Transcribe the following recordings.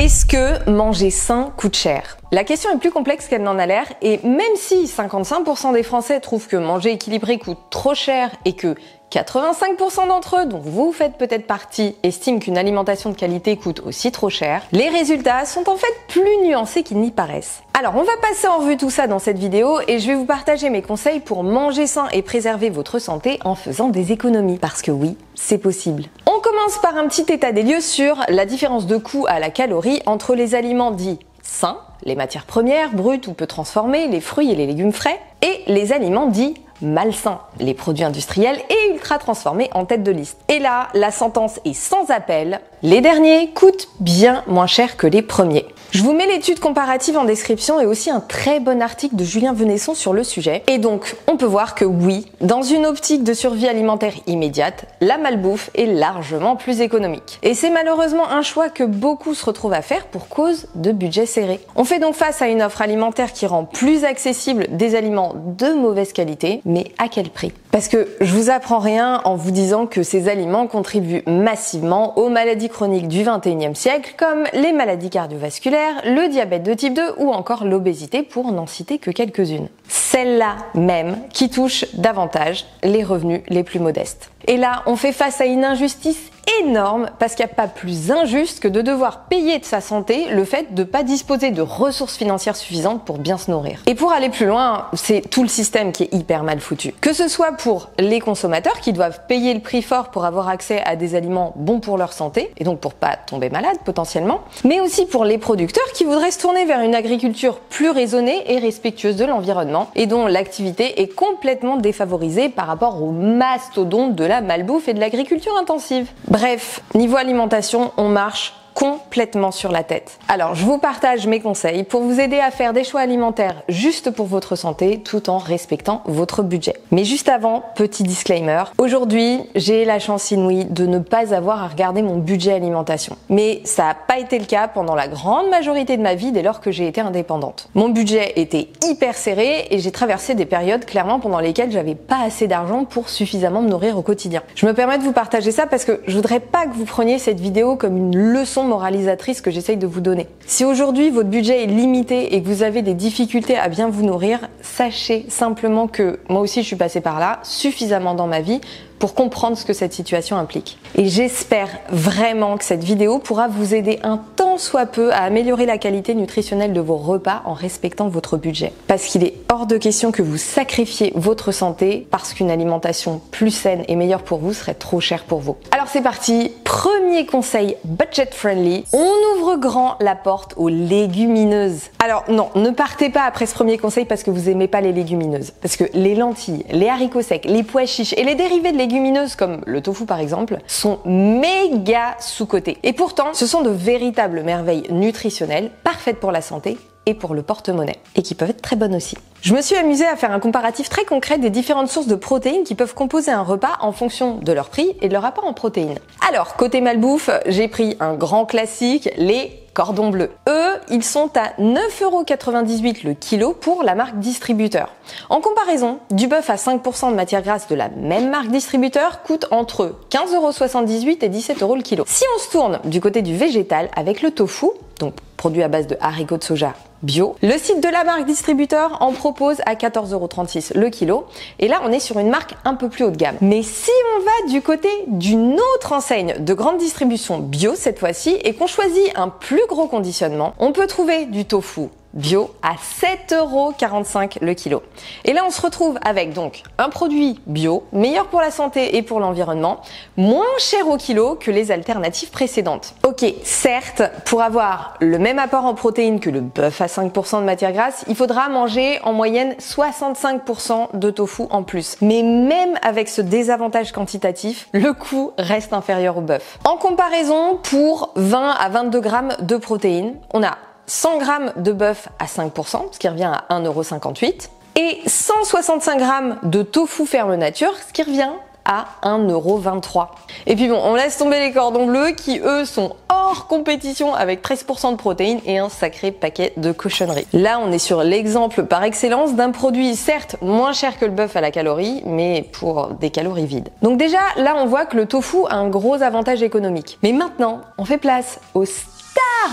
Est-ce que manger sain coûte cher? La question est plus complexe qu'elle n'en a l'air et même si 55% des Français trouvent que manger équilibré coûte trop cher et que 85% d'entre eux, dont vous faites peut-être partie, estiment qu'une alimentation de qualité coûte aussi trop cher, les résultats sont en fait plus nuancés qu'ils n'y paraissent. Alors on va passer en revue tout ça dans cette vidéo et je vais vous partager mes conseils pour manger sain et préserver votre santé en faisant des économies. Parce que oui, c'est possible. On commence par un petit état des lieux sur la différence de coût à la calorie entre les aliments dits sains, les matières premières, brutes ou peu transformées, les fruits et les légumes frais, et les aliments dits malsains, les produits industriels et ultra transformés en tête de liste. Et là, la sentence est sans appel, les derniers coûtent bien moins cher que les premiers. Je vous mets l'étude comparative en description et aussi un très bon article de Julien Venesson sur le sujet. Et donc, on peut voir que oui, dans une optique de survie alimentaire immédiate, la malbouffe est largement plus économique. Et c'est malheureusement un choix que beaucoup se retrouvent à faire pour cause de budget serré. On fait donc face à une offre alimentaire qui rend plus accessible des aliments de mauvaise qualité, mais à quel prix? Parce que je vous apprends rien en vous disant que ces aliments contribuent massivement aux maladies chroniques du 21e siècle, comme les maladies cardiovasculaires, le diabète de type 2 ou encore l'obésité, pour n'en citer que quelques-unes. Celles-là même qui touchent davantage les revenus les plus modestes. Et là, on fait face à une injustice énorme parce qu'il n'y a pas plus injuste que de devoir payer de sa santé le fait de ne pas disposer de ressources financières suffisantes pour bien se nourrir. Et pour aller plus loin, c'est tout le système qui est hyper mal foutu. Que ce soit pour les consommateurs qui doivent payer le prix fort pour avoir accès à des aliments bons pour leur santé et donc pour pas tomber malade potentiellement, mais aussi pour les producteurs qui voudraient se tourner vers une agriculture plus raisonnée et respectueuse de l'environnement et dont l'activité est complètement défavorisée par rapport aux mastodontes de la malbouffe et de l'agriculture intensive. Bref, niveau alimentation, on marche complètement sur la tête. Alors, je vous partage mes conseils pour vous aider à faire des choix alimentaires justes pour votre santé tout en respectant votre budget. Mais juste avant, petit disclaimer, aujourd'hui, j'ai la chance inouïe de ne pas avoir à regarder mon budget alimentation. Mais ça n'a pas été le cas pendant la grande majorité de ma vie dès lors que j'ai été indépendante. Mon budget était hyper serré et j'ai traversé des périodes clairement pendant lesquelles j'avais pas assez d'argent pour suffisamment me nourrir au quotidien. Je me permets de vous partager ça parce que je voudrais pas que vous preniez cette vidéo comme une leçon moralisatrice que j'essaye de vous donner. Si aujourd'hui votre budget est limité et que vous avez des difficultés à bien vous nourrir, sachez simplement que moi aussi je suis passée par là suffisamment dans ma vie pour comprendre ce que cette situation implique. Et j'espère vraiment que cette vidéo pourra vous aider un tant soit peu à améliorer la qualité nutritionnelle de vos repas en respectant votre budget. Parce qu'il est hors de question que vous sacrifiez votre santé parce qu'une alimentation plus saine et meilleure pour vous serait trop chère pour vous. Alors c'est parti, premier conseil budget friendly, on ouvre grand la porte aux légumineuses. Alors non, ne partez pas après ce premier conseil parce que vous aimez pas les légumineuses. Parce que les lentilles, les haricots secs, les pois chiches et les dérivés de légumineuses comme le tofu par exemple sont méga sous-cotés. Et pourtant, ce sont de véritables merveilles nutritionnelles, parfaites pour la santé et pour le porte-monnaie, et qui peuvent être très bonnes aussi. Je me suis amusée à faire un comparatif très concret des différentes sources de protéines qui peuvent composer un repas en fonction de leur prix et de leur apport en protéines. Alors, côté malbouffe, j'ai pris un grand classique, les cordons bleus. Eux, ils sont à 9,98€ le kilo pour la marque distributeur. En comparaison, du bœuf à 5% de matière grasse de la même marque distributeur coûte entre 15,78€ et 17€ le kilo. Si on se tourne du côté du végétal avec le tofu, donc produit à base de haricots de soja bio, le site de la marque distributeur en propose à 14,36€ le kilo. Et là, on est sur une marque un peu plus haut de gamme. Mais si on va du côté d'une autre enseigne de grande distribution bio cette fois-ci et qu'on choisit un plus gros conditionnement, on peut trouver du tofu bio à 7,45€ le kilo. Et là, on se retrouve avec donc un produit bio, meilleur pour la santé et pour l'environnement, moins cher au kilo que les alternatives précédentes. Ok, certes, pour avoir le même apport en protéines que le bœuf à 5% de matière grasse, il faudra manger en moyenne 65% de tofu en plus. Mais même avec ce désavantage quantitatif, le coût reste inférieur au bœuf. En comparaison, pour 20 à 22 grammes de protéines, on a 100 grammes de bœuf à 5%, ce qui revient à 1,58€, et 165 grammes de tofu ferme nature, ce qui revient à 1,23€. Et puis bon, on laisse tomber les cordons bleus qui, eux, sont hors compétition avec 13% de protéines et un sacré paquet de cochonneries. Là, on est sur l'exemple par excellence d'un produit certes moins cher que le bœuf à la calorie, mais pour des calories vides. Donc déjà, là, on voit que le tofu a un gros avantage économique. Mais maintenant, on fait place au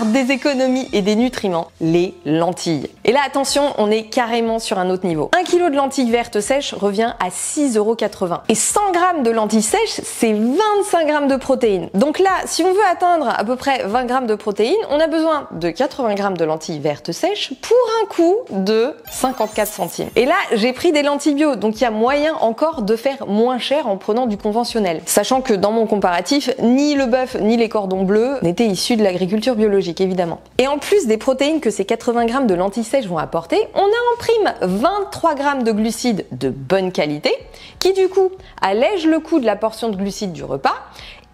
des économies et des nutriments, les lentilles. Et là, attention, on est carrément sur un autre niveau. 1 kg de lentilles vertes sèches revient à 6,80 €. Et 100 g de lentilles sèches, c'est 25 g de protéines. Donc là, si on veut atteindre à peu près 20 g de protéines, on a besoin de 80 g de lentilles vertes sèches pour un coût de 54 centimes. Et là, j'ai pris des lentilles bio, donc il y a moyen encore de faire moins cher en prenant du conventionnel. Sachant que dans mon comparatif, ni le bœuf ni les cordons bleus n'étaient issus de l'agriculture biologique, évidemment. Et en plus des protéines que ces 80 g de lentilles sèches vont apporter, on a en prime 23 g de glucides de bonne qualité, qui du coup allègent le coût de la portion de glucides du repas,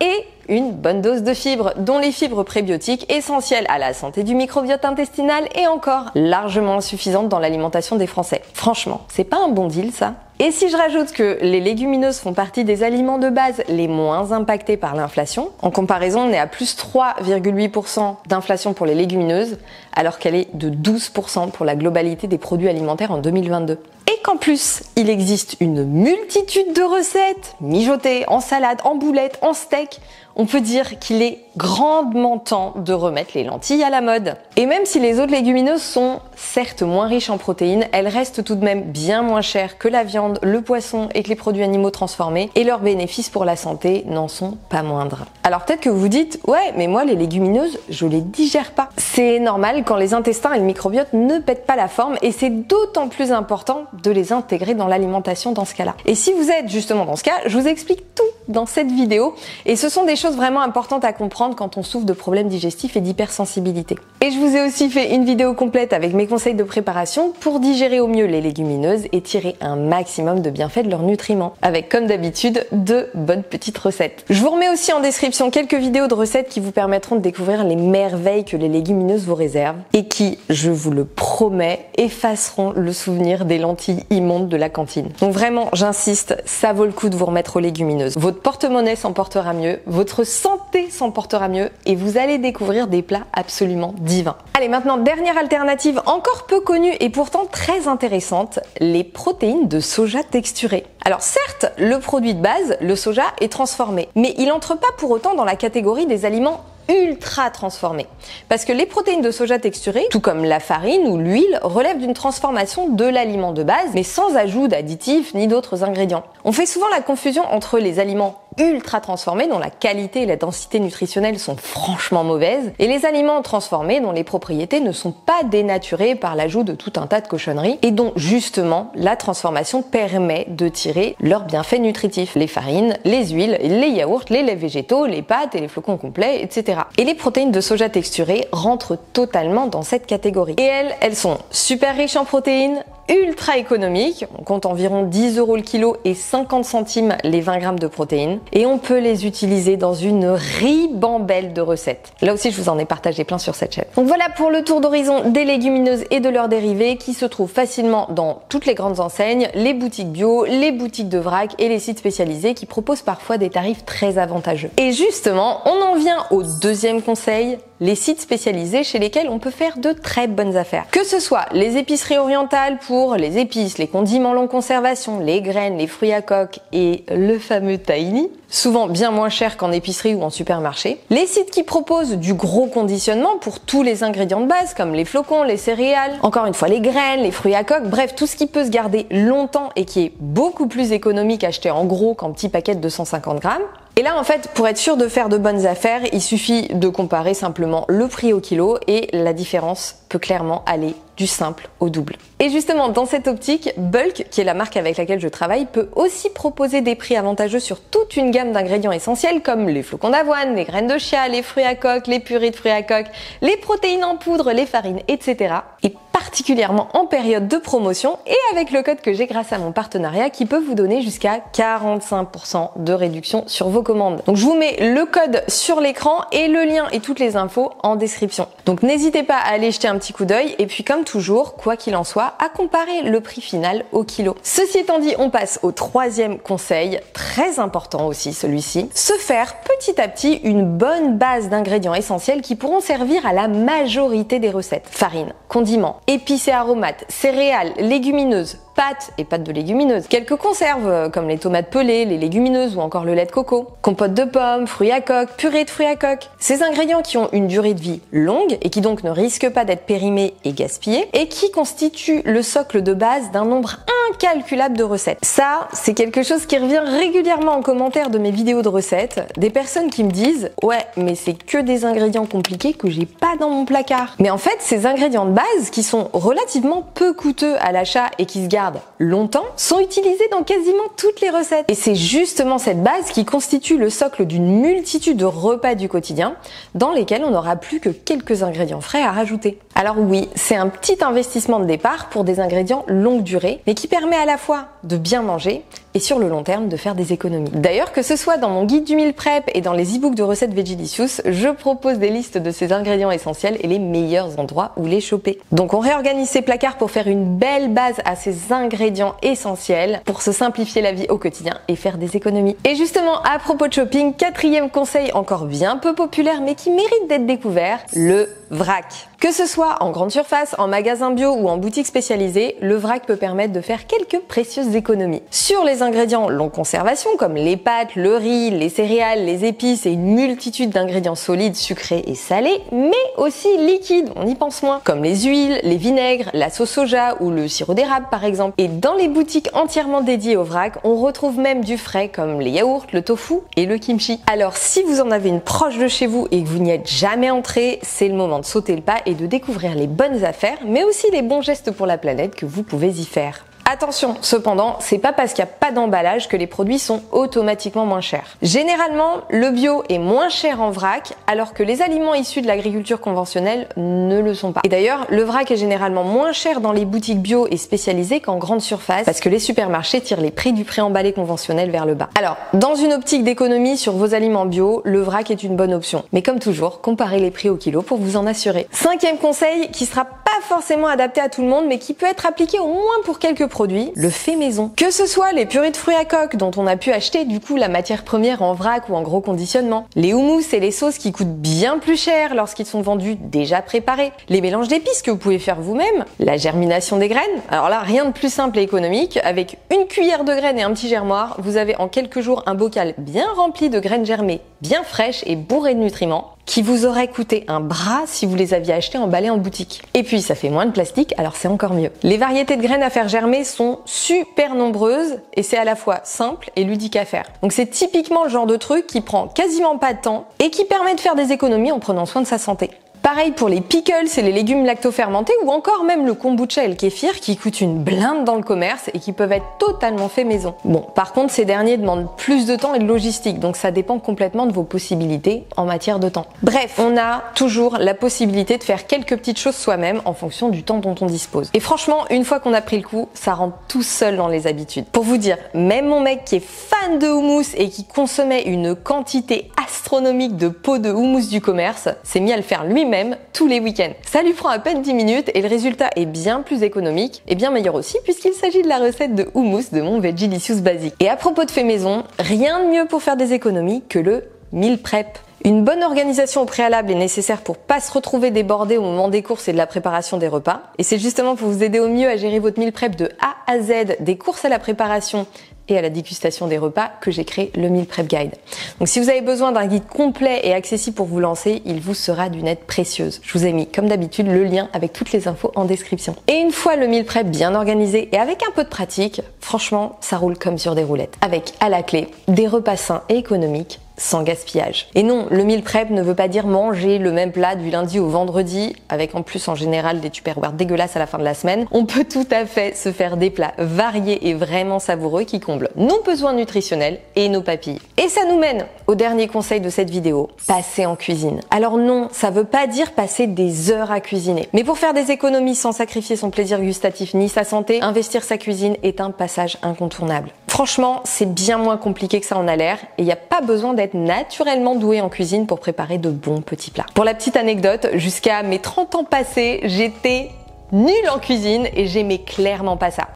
et une bonne dose de fibres, dont les fibres prébiotiques essentielles à la santé du microbiote intestinal et encore largement insuffisantes dans l'alimentation des Français. Franchement, c'est pas un bon deal ça? Et si je rajoute que les légumineuses font partie des aliments de base les moins impactés par l'inflation, en comparaison, on est à plus 3,8% d'inflation pour les légumineuses, alors qu'elle est de 12% pour la globalité des produits alimentaires en 2022. Et qu'en plus, il existe une multitude de recettes, mijotées, en salade, en boulettes, en steak, on peut dire qu'il est grandement temps de remettre les lentilles à la mode. Et même si les autres légumineuses sont certes moins riches en protéines, elles restent tout de même bien moins chères que la viande, le poisson et que les produits animaux transformés, et leurs bénéfices pour la santé n'en sont pas moindres. Alors peut-être que vous vous dites, ouais, mais moi les légumineuses, je les digère pas. C'est normal quand les intestins et le microbiote ne pètent pas la forme, et c'est d'autant plus important de les intégrer dans l'alimentation dans ce cas-là. Et si vous êtes justement dans ce cas, je vous explique tout dans cette vidéo, et ce sont des choses vraiment importantes à comprendre quand on souffre de problèmes digestifs et d'hypersensibilité. Et je vous ai aussi fait une vidéo complète avec mes conseils de préparation pour digérer au mieux les légumineuses et tirer un maximum de bienfaits de leurs nutriments, avec comme d'habitude de bonnes petites recettes. Je vous remets aussi en description quelques vidéos de recettes qui vous permettront de découvrir les merveilles que les légumineuses vous réservent et qui, je vous le promets, effaceront le souvenir des lentilles immondes de la cantine. Donc vraiment, j'insiste, ça vaut le coup de vous remettre aux légumineuses. Votre porte-monnaie s'en portera mieux, votre santé s'en portera mieux et vous allez découvrir des plats absolument divins. Allez, maintenant, dernière alternative encore peu connue et pourtant très intéressante, les protéines de soja texturées. Alors certes, le produit de base, le soja, est transformé, mais il n'entre pas pour autant dans la catégorie des aliments ultra transformés. Parce que les protéines de soja texturées, tout comme la farine ou l'huile, relèvent d'une transformation de l'aliment de base, mais sans ajout d'additifs ni d'autres ingrédients. On fait souvent la confusion entre les aliments ultra transformés dont la qualité et la densité nutritionnelle sont franchement mauvaises et les aliments transformés dont les propriétés ne sont pas dénaturées par l'ajout de tout un tas de cochonneries et dont justement la transformation permet de tirer leurs bienfaits nutritifs. Les farines, les huiles, les yaourts, les laits végétaux, les pâtes et les flocons complets, etc. Et les protéines de soja texturées rentrent totalement dans cette catégorie. Et elles sont super riches en protéines, ultra économiques, on compte environ 10 € le kilo et 50 centimes les 20 grammes de protéines, et on peut les utiliser dans une ribambelle de recettes. Là aussi, je vous en ai partagé plein sur cette chaîne. Donc voilà pour le tour d'horizon des légumineuses et de leurs dérivés qui se trouvent facilement dans toutes les grandes enseignes, les boutiques bio, les boutiques de vrac et les sites spécialisés qui proposent parfois des tarifs très avantageux. Et justement, on en vient au deuxième conseil, les sites spécialisés chez lesquels on peut faire de très bonnes affaires. Que ce soit les épiceries orientales pour les épices, les condiments longue conservation, les graines, les fruits à coque et le fameux tahini, souvent bien moins cher qu'en épicerie ou en supermarché. Les sites qui proposent du gros conditionnement pour tous les ingrédients de base comme les flocons, les céréales, encore une fois les graines, les fruits à coque, bref tout ce qui peut se garder longtemps et qui est beaucoup plus économique à acheter en gros qu'en petits paquets de 250 grammes. Et là, en fait, pour être sûr de faire de bonnes affaires, il suffit de comparer simplement le prix au kilo et la différence peut clairement aller du simple au double. Et justement, dans cette optique, Bulk, qui est la marque avec laquelle je travaille, peut aussi proposer des prix avantageux sur toute une gamme d'ingrédients essentiels comme les flocons d'avoine, les graines de chia, les fruits à coque, les purées de fruits à coque, les protéines en poudre, les farines, etc. Et particulièrement en période de promotion et avec le code que j'ai grâce à mon partenariat qui peut vous donner jusqu'à 45% de réduction sur vos commandes. Donc je vous mets le code sur l'écran et le lien et toutes les infos en description. Donc n'hésitez pas à aller jeter un petit coup d'œil et puis comme toujours, quoi qu'il en soit, à comparer le prix final au kilo. Ceci étant dit, on passe au troisième conseil, très important aussi celui-ci, se faire petit à petit une bonne base d'ingrédients essentiels qui pourront servir à la majorité des recettes. Farine, condiments, épices et aromates, céréales, légumineuses, pâtes et pâtes de légumineuses, quelques conserves comme les tomates pelées, les légumineuses ou encore le lait de coco, compote de pommes, fruits à coque, purée de fruits à coque. Ces ingrédients qui ont une durée de vie longue et qui donc ne risquent pas d'être périmés et gaspillés et qui constituent le socle de base d'un nombre incalculable de recettes. Ça, c'est quelque chose qui revient régulièrement en commentaire de mes vidéos de recettes, des personnes qui me disent « Ouais, mais c'est que des ingrédients compliqués que j'ai pas dans mon placard. » Mais en fait, ces ingrédients de base qui sont relativement peu coûteux à l'achat et qui se gardent longtemps sont utilisés dans quasiment toutes les recettes. Et c'est justement cette base qui constitue le socle d'une multitude de repas du quotidien dans lesquels on n'aura plus que quelques ingrédients frais à rajouter. Alors oui, c'est un petit investissement de départ pour des ingrédients longue durée, mais qui permet à la fois de bien manger et sur le long terme de faire des économies. D'ailleurs, que ce soit dans mon guide du meal prep et dans les e-books de recettes Vegelicious, je propose des listes de ces ingrédients essentiels et les meilleurs endroits où les choper. Donc on réorganise ses placards pour faire une belle base à ces ingrédients essentiels pour se simplifier la vie au quotidien et faire des économies. Et justement, à propos de shopping, quatrième conseil encore bien peu populaire mais qui mérite d'être découvert, le vrac. Que ce soit en grande surface, en magasin bio ou en boutique spécialisée, le vrac peut permettre de faire quelques précieuses économies. Sur les ingrédients longue conservation comme les pâtes, le riz, les céréales, les épices et une multitude d'ingrédients solides, sucrés et salés, mais aussi liquides, on y pense moins, comme les huiles, les vinaigres, la sauce soja ou le sirop d'érable par exemple. Et dans les boutiques entièrement dédiées au vrac, on retrouve même du frais comme les yaourts, le tofu et le kimchi. Alors si vous en avez une proche de chez vous et que vous n'y êtes jamais entré, c'est le moment de sauter le pas et de découvrir les bonnes affaires, mais aussi les bons gestes pour la planète que vous pouvez y faire. Attention, cependant, c'est pas parce qu'il n'y a pas d'emballage que les produits sont automatiquement moins chers. Généralement, le bio est moins cher en vrac, alors que les aliments issus de l'agriculture conventionnelle ne le sont pas. Et d'ailleurs, le vrac est généralement moins cher dans les boutiques bio et spécialisées qu'en grande surface, parce que les supermarchés tirent les prix du préemballé conventionnel vers le bas. Alors, dans une optique d'économie sur vos aliments bio, le vrac est une bonne option. Mais comme toujours, comparez les prix au kilo pour vous en assurer. Cinquième conseil, qui sera pas forcément adapté à tout le monde, mais qui peut être appliqué au moins pour quelques produits, le fait maison. Que ce soit les purées de fruits à coque dont on a pu acheter du coup la matière première en vrac ou en gros conditionnement, les houmous et les sauces qui coûtent bien plus cher lorsqu'ils sont vendus déjà préparés, les mélanges d'épices que vous pouvez faire vous-même, la germination des graines. Alors là, rien de plus simple et économique, avec une cuillère de graines et un petit germoir, vous avez en quelques jours un bocal bien rempli de graines germées, bien fraîches et bourrées de nutriments, qui vous aurait coûté un bras si vous les aviez achetés emballés en boutique. Et puis ça fait moins de plastique, alors c'est encore mieux. Les variétés de graines à faire germer sont super nombreuses et c'est à la fois simple et ludique à faire. Donc c'est typiquement le genre de truc qui prend quasiment pas de temps et qui permet de faire des économies en prenant soin de sa santé. Pareil pour les pickles et les légumes lacto-fermentés ou encore même le kombucha et le kéfir qui coûtent une blinde dans le commerce et qui peuvent être totalement faits maison. Bon, par contre, ces derniers demandent plus de temps et de logistique, donc ça dépend complètement de vos possibilités en matière de temps. Bref, on a toujours la possibilité de faire quelques petites choses soi-même en fonction du temps dont on dispose. Et franchement, une fois qu'on a pris le coup, ça rentre tout seul dans les habitudes. Pour vous dire, même mon mec qui est fan de houmous et qui consommait une quantité astronomique de pots de houmous du commerce, s'est mis à le faire lui-même tous les week-ends. Ça lui prend à peine 10 minutes et le résultat est bien plus économique et bien meilleur aussi puisqu'il s'agit de la recette de houmous de mon Vegelicious basique. Et à propos de fait maison, rien de mieux pour faire des économies que le meal prep. Une bonne organisation au préalable est nécessaire pour pas se retrouver débordé au moment des courses et de la préparation des repas. Et c'est justement pour vous aider au mieux à gérer votre meal prep de A à Z, des courses à la préparation et à la dégustation des repas, que j'ai créé le Meal Prep Guide. Donc si vous avez besoin d'un guide complet et accessible pour vous lancer, il vous sera d'une aide précieuse. Je vous ai mis, comme d'habitude, le lien avec toutes les infos en description. Et une fois le Meal Prep bien organisé et avec un peu de pratique, franchement, ça roule comme sur des roulettes. Avec, à la clé, des repas sains et économiques, sans gaspillage. Et non, le meal prep ne veut pas dire manger le même plat du lundi au vendredi, avec en plus en général des tupperwares dégueulasses à la fin de la semaine. On peut tout à fait se faire des plats variés et vraiment savoureux qui comblent nos besoins nutritionnels et nos papilles. Et ça nous mène au dernier conseil de cette vidéo, passer en cuisine. Alors non, ça veut pas dire passer des heures à cuisiner. Mais pour faire des économies sans sacrifier son plaisir gustatif ni sa santé, investir sa cuisine est un passage incontournable. Franchement, c'est bien moins compliqué que ça en a l'air et il n'y a pas besoin d'être naturellement doué en cuisine pour préparer de bons petits plats. Pour la petite anecdote, jusqu'à mes 30 ans passés, j'étais nulle en cuisine et j'aimais clairement pas ça.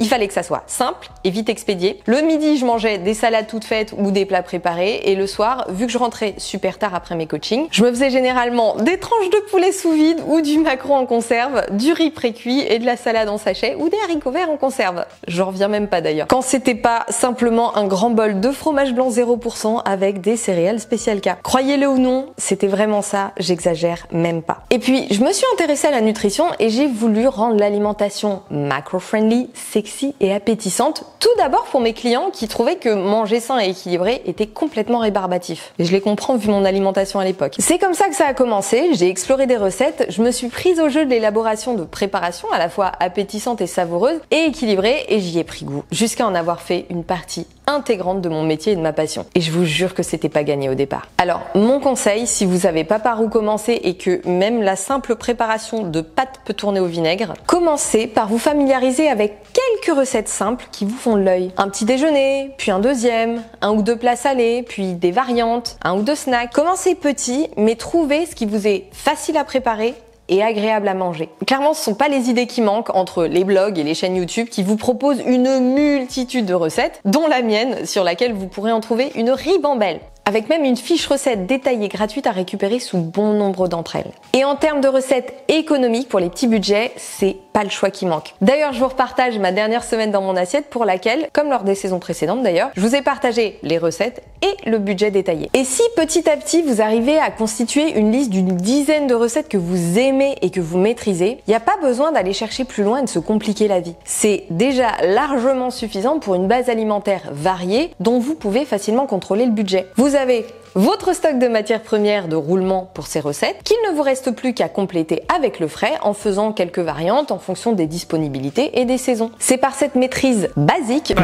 Il fallait que ça soit simple et vite expédié. Le midi, je mangeais des salades toutes faites ou des plats préparés. Et le soir, vu que je rentrais super tard après mes coachings, je me faisais généralement des tranches de poulet sous vide ou du maquereau en conserve, du riz pré-cuit et de la salade en sachet ou des haricots verts en conserve. J'en reviens même pas d'ailleurs. Quand c'était pas simplement un grand bol de fromage blanc 0% avec des céréales Special K. Croyez-le ou non, c'était vraiment ça, j'exagère même pas. Et puis, je me suis intéressée à la nutrition et j'ai voulu rendre l'alimentation macro-friendly, sexy et appétissante. Tout d'abord pour mes clients qui trouvaient que manger sain et équilibré était complètement rébarbatif. Et je les comprends vu mon alimentation à l'époque. C'est comme ça que ça a commencé, j'ai exploré des recettes, je me suis prise au jeu de l'élaboration de préparations à la fois appétissantes et savoureuses et équilibrées et j'y ai pris goût, jusqu'à en avoir fait une partie intégrante de mon métier et de ma passion. Et je vous jure que c'était pas gagné au départ. Alors, mon conseil, si vous savez pas par où commencer et que même la simple préparation de pâtes peut tourner au vinaigre, commencez par vous familiariser avec quelques recettes simples qui vous font l'œil. Un petit déjeuner, puis un deuxième, un ou deux plats salés, puis des variantes, un ou deux snacks. Commencez petit, mais trouvez ce qui vous est facile à préparer et agréable à manger. Clairement, ce sont pas les idées qui manquent entre les blogs et les chaînes YouTube qui vous proposent une multitude de recettes, dont la mienne, sur laquelle vous pourrez en trouver une ribambelle, avec même une fiche recette détaillée gratuite à récupérer sous bon nombre d'entre elles. Et en termes de recettes économiques pour les petits budgets, c'est pas le choix qui manque. D'ailleurs, je vous repartage ma dernière semaine dans mon assiette pour laquelle, comme lors des saisons précédentes d'ailleurs, je vous ai partagé les recettes et le budget détaillé. Et si petit à petit vous arrivez à constituer une liste d'une dizaine de recettes que vous aimez et que vous maîtrisez, il n'y a pas besoin d'aller chercher plus loin et de se compliquer la vie. C'est déjà largement suffisant pour une base alimentaire variée dont vous pouvez facilement contrôler le budget. Vous avez votre stock de matières premières de roulement pour ces recettes, qu'il ne vous reste plus qu'à compléter avec le frais en faisant quelques variantes en fonction des disponibilités et des saisons. C'est par cette maîtrise basique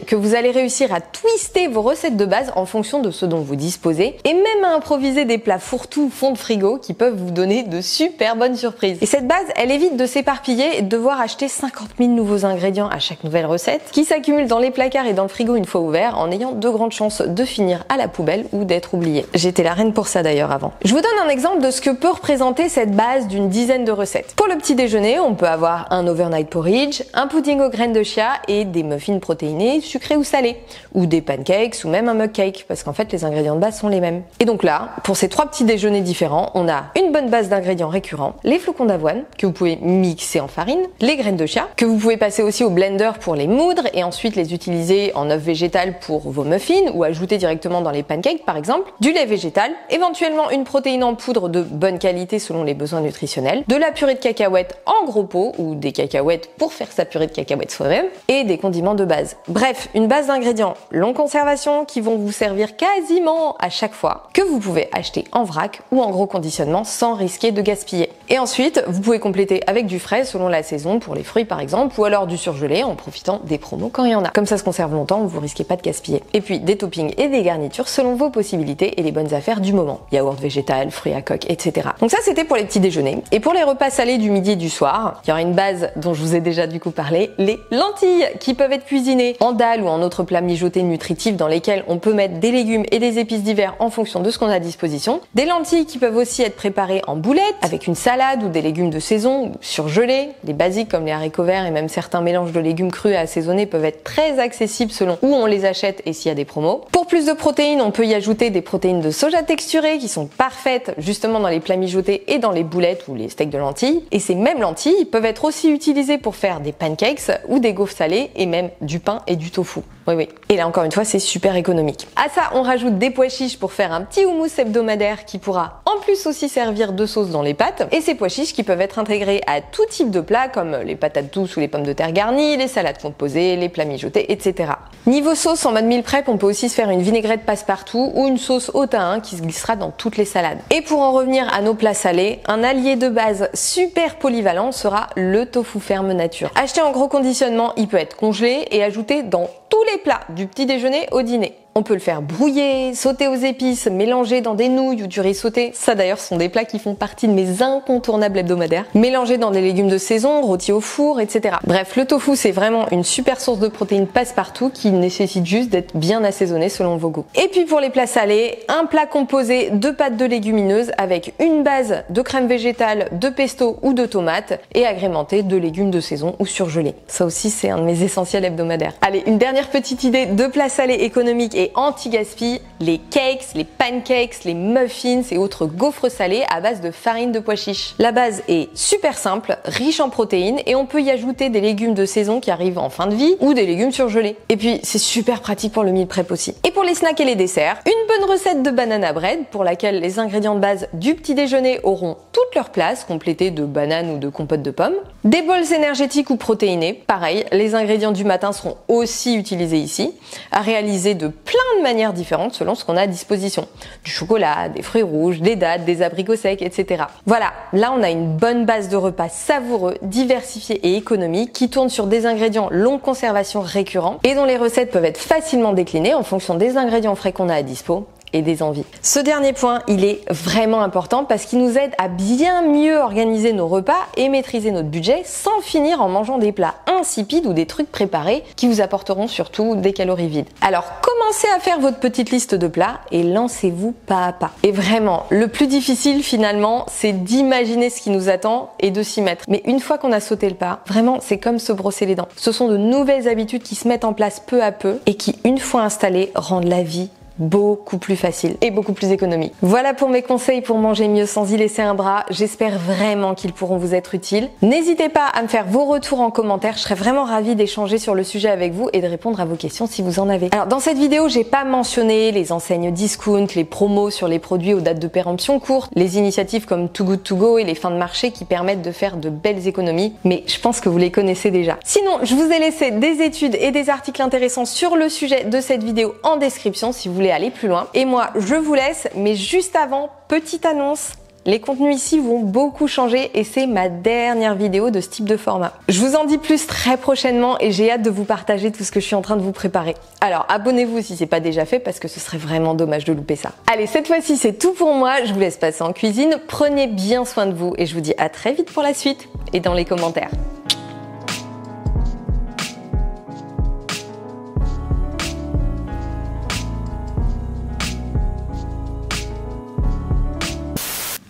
que vous allez réussir à twister vos recettes de base en fonction de ce dont vous disposez et même à improviser des plats fourre-tout fond de frigo qui peuvent vous donner de super bonnes surprises. Et cette base, elle évite de s'éparpiller et de devoir acheter 50 000 nouveaux ingrédients à chaque nouvelle recette qui s'accumulent dans les placards et dans le frigo une fois ouverts en ayant de grandes chances de finir à la poubelle ou d'être oublié. J'étais la reine pour ça d'ailleurs avant. Je vous donne un exemple de ce que peut représenter cette base d'une dizaine de recettes. Pour le petit déjeuner, on peut avoir un overnight porridge, un pudding aux graines de chia et des muffins protéinés, sucrés ou salés, ou des pancakes ou même un mug cake, parce qu'en fait les ingrédients de base sont les mêmes. Et donc là, pour ces trois petits déjeuners différents, on a une bonne base d'ingrédients récurrents, les flocons d'avoine que vous pouvez mixer en farine, les graines de chia que vous pouvez passer aussi au blender pour les moudre et ensuite les utiliser en œuf végétal pour vos muffins ou ajouter directement dans les pancakes par exemple, du lait végétal, éventuellement une protéine en poudre de bonne qualité selon les besoins nutritionnels, de la purée de cacahuètes en gros pot ou des cacahuètes pour faire sa purée de cacahuètes soi-même et des condiments de base. Bref, une base d'ingrédients longue conservation qui vont vous servir quasiment à chaque fois, que vous pouvez acheter en vrac ou en gros conditionnement sans risquer de gaspiller. Et ensuite, vous pouvez compléter avec du frais selon la saison pour les fruits par exemple ou alors du surgelé en profitant des promos quand il y en a. Comme ça se conserve longtemps, vous risquez pas de gaspiller. Et puis des toppings et des garnitures selon vos possibilités et les bonnes affaires du moment. Yaourt végétal, fruits à coque, etc. Donc ça c'était pour les petits déjeuners. Et pour les repas salés du midi et du soir, il y aura une base dont je vous ai déjà du coup parlé, les lentilles qui peuvent être cuisinées en dalle ou en autres plats mijotés nutritifs dans lesquels on peut mettre des légumes et des épices divers en fonction de ce qu'on a à disposition. Des lentilles qui peuvent aussi être préparées en boulettes avec une salade ou des légumes de saison ou surgelés. Les basiques comme les haricots verts et même certains mélanges de légumes crus et assaisonnés peuvent être très accessibles selon où on les achète et s'il y a des promos. Pour plus de protéines, on peut y ajouter des protéines de soja texturées qui sont parfaites justement dans les plats mijotés et dans les boulettes ou les steaks de lentilles. Et ces mêmes lentilles peuvent être aussi utilisées pour faire des pancakes ou des gaufres salées et même du pain et du tofu. Oui. Et là encore une fois, c'est super économique. À ça, on rajoute des pois chiches pour faire un petit houmous hebdomadaire qui pourra en plus aussi servir de sauce dans les pâtes. Et ces pois chiches qui peuvent être intégrés à tout type de plats comme les patates douces ou les pommes de terre garnies, les salades composées, les plats mijotés, etc. Niveau sauce, en mode meal prep, on peut aussi se faire une vinaigrette passe-partout ou une sauce au thym qui se glissera dans toutes les salades. Et pour en revenir à nos plats salés, un allié de base super polyvalent sera le tofu ferme nature. Acheté en gros conditionnement, il peut être congelé et ajouté dans tous les plats du petit déjeuner au dîner. On peut le faire brouiller, sauter aux épices, mélanger dans des nouilles ou du riz sauté. Ça d'ailleurs, ce sont des plats qui font partie de mes incontournables hebdomadaires. Mélanger dans des légumes de saison, rôtis au four, etc. Bref, le tofu, c'est vraiment une super source de protéines passe-partout qui nécessite juste d'être bien assaisonné selon vos goûts. Et puis pour les plats salés, un plat composé de pâtes de légumineuses avec une base de crème végétale, de pesto ou de tomates et agrémenté de légumes de saison ou surgelés. Ça aussi, c'est un de mes essentiels hebdomadaires. Allez, une dernière petite idée de plats salés économiques et anti-gaspi, les cakes, les pancakes, les muffins et autres gaufres salés à base de farine de pois chiches. La base est super simple, riche en protéines et on peut y ajouter des légumes de saison qui arrivent en fin de vie ou des légumes surgelés. Et puis, c'est super pratique pour le meal prep aussi. Et pour les snacks et les desserts, une bonne recette de banana bread pour laquelle les ingrédients de base du petit déjeuner auront toute leur place, complétés de bananes ou de compote de pommes. Des bols énergétiques ou protéinés, pareil, les ingrédients du matin seront aussi utilisés ici, à réaliser de plein de manières différentes selon ce qu'on a à disposition. Du chocolat, des fruits rouges, des dattes, des abricots secs, etc. Voilà, là on a une bonne base de repas savoureux, diversifiés et économiques qui tournent sur des ingrédients longue conservation récurrents et dont les recettes peuvent être facilement déclinées en fonction des ingrédients frais qu'on a à dispo et des envies. Ce dernier point, il est vraiment important parce qu'il nous aide à bien mieux organiser nos repas et maîtriser notre budget sans finir en mangeant des plats insipides ou des trucs préparés qui vous apporteront surtout des calories vides. Alors commencez à faire votre petite liste de plats et lancez-vous pas à pas. Et vraiment, le plus difficile finalement, c'est d'imaginer ce qui nous attend et de s'y mettre. Mais une fois qu'on a sauté le pas, vraiment, c'est comme se brosser les dents. Ce sont de nouvelles habitudes qui se mettent en place peu à peu et qui, une fois installées, rendent la vie beaucoup plus facile et beaucoup plus économique. Voilà pour mes conseils pour manger mieux sans y laisser un bras. J'espère vraiment qu'ils pourront vous être utiles. N'hésitez pas à me faire vos retours en commentaire. Je serais vraiment ravie d'échanger sur le sujet avec vous et de répondre à vos questions si vous en avez. Alors dans cette vidéo, j'ai pas mentionné les enseignes discount, les promos sur les produits aux dates de péremption courtes, les initiatives comme Too Good To Go et les fins de marché qui permettent de faire de belles économies, mais je pense que vous les connaissez déjà. Sinon, je vous ai laissé des études et des articles intéressants sur le sujet de cette vidéo en description si vous voulez aller plus loin. Et moi, je vous laisse, mais juste avant, petite annonce. Les contenus ici vont beaucoup changer et c'est ma dernière vidéo de ce type de format. Je vous en dis plus très prochainement et j'ai hâte de vous partager tout ce que je suis en train de vous préparer. Alors abonnez-vous si c'est pas déjà fait parce que ce serait vraiment dommage de louper ça. Allez, cette fois-ci c'est tout pour moi, je vous laisse passer en cuisine, prenez bien soin de vous et je vous dis à très vite pour la suite et dans les commentaires.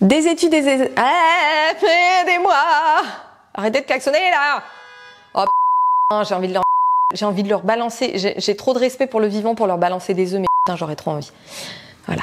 Des études, aidez-moi! Arrêtez de klaxonner là! Oh putain, j'ai envie de leur balancer. J'ai trop de respect pour le vivant pour leur balancer des œufs, mais putain, j'aurais trop envie. Voilà.